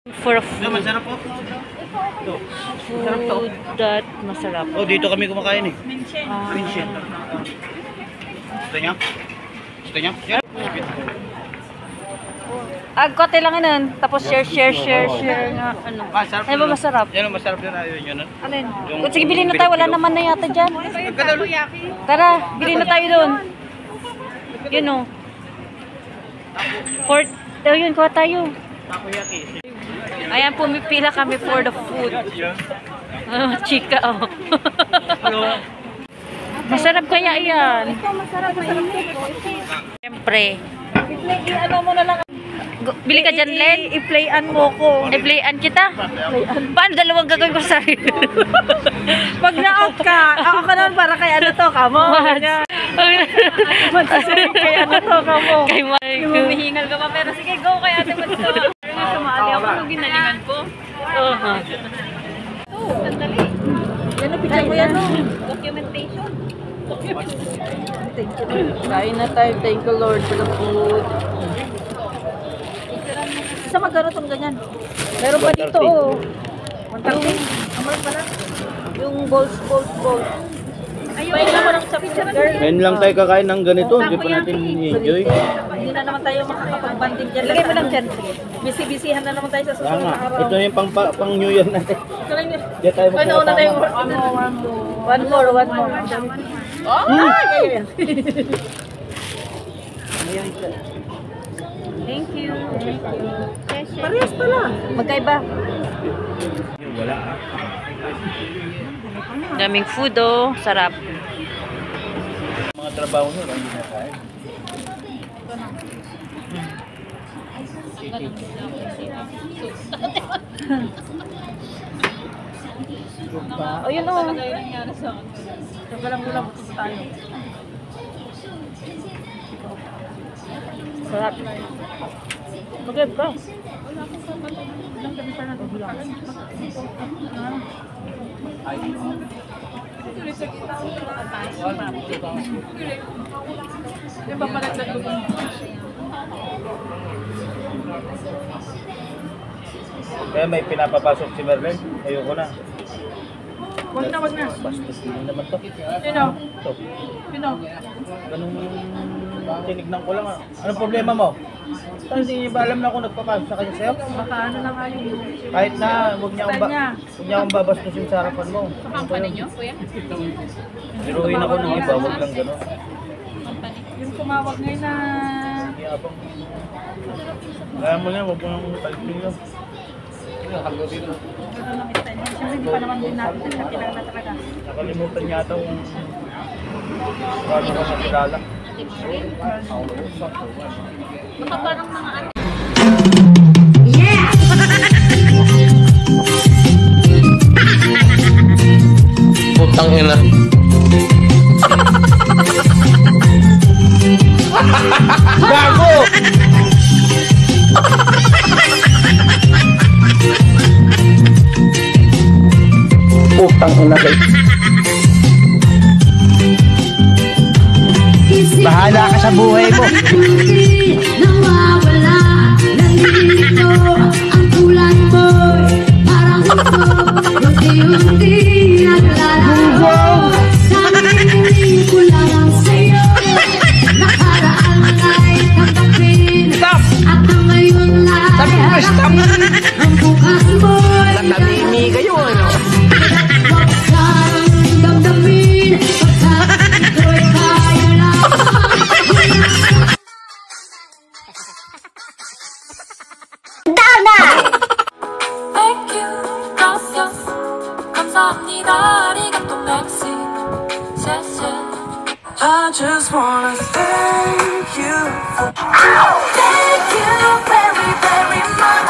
For a food. Masarap po. Ito. Masarap to. Food that masarap. Oh, dito kami kumakain eh. Ah. Minchin. Gusto niya? Gusto niya? Yan. Kote lang yun. Tapos share nga. Ano? Masarap. Ano ba masarap? Yan ang masarap yun. Ayun yun. Alin? Sige, bilhin na tayo. Wala naman na yata dyan. Tara, bilhin na tayo doon. Yun o. Yun, kuha tayo. Takoyaki. Ayan, pumipila kami for the food. Chika, oh. Masarap kaya yan. Ito, masarap ito. Siyempre. Ano mo na lang. Bili ka dyan, Len? I-playan mo ko. I-playan kita? Paano dalawang gagawin ko sa'yo? Pag na-out ka, ako ka naman para kay ano to, kamo. Magsasabi kay ano to, kamo. Kay Mike. Humihingal ka pa, pero sige, go kay ate Matso. Sumali ako nung ginalingan ko. Sandali. Yan o, picture mo yan o. Documentation. Kain na tayo. Thank you, Lord, for the food. Isa magkano itong ganyan? Meron pa dito o. 130. Amal pala. Yung balls. Ayun, naman ang sa picture girl. Ngayon lang tayo kakain ng ganito. Hindi pa natin i-enjoy. Hindi na naman tayo makakapag-banding dyan. Lagay mo lang dyan. Busy-busyhan na naman tayo sa susunod na araw. Ito na yung pang New Year natin. Diyan tayo Ano na tayo? One more. Oh! Thank you. Parehas pala. Magkaiba. Wala. Daming food, oh. Sarap. Mga trabaho nyo lang hindi nakain. O yun o. Galang-gulang po tayo. Sarap. Magod ka. Ilang kami pa nag-ulang. Di ba palagdag ko ba? Kaya may pinapapasok si Merlin. Ayoko na. Wag na. Bastos din naman to. Sino? Ito. Sino? Ganun tinignan ko lang. Anong problema mo? Hindi niya ba alam na kung nagpapasok sa kanya sa'yo? Baka ano na nga yung... Kahit na, huwag niya akong babastusin sa harapan mo. Sa company nyo, kuya? Biruhin ako ng iba, huwag lang gano'n. Yung tumawag ngayon na... Kaya mo na, huwag mo nang palitin nyo. Gano'n lang kita niya. Siyempre hindi pa naman din natin na kilala na talaga. Nakalimutan niya ito kung paano ko makilala. Baka parang mga ano. Putang ina. Gago! Putang ina kayo. Bahala ka sa buhay mo. Nawawala, nandito ang tulad mo'y parang ito, unti-unti naglalago. Sabihin ko lang ang sayo, nakaraan ay tanggapin, at ang ngayon ay harapin, ang bukas mo'y Natabingi kayo, ano? wag sarang damdamin, pagkat ito'y kaya lang. Thank you, gracias, 감사합니다, 아리가또, merci, I just wanna thank you very, very much.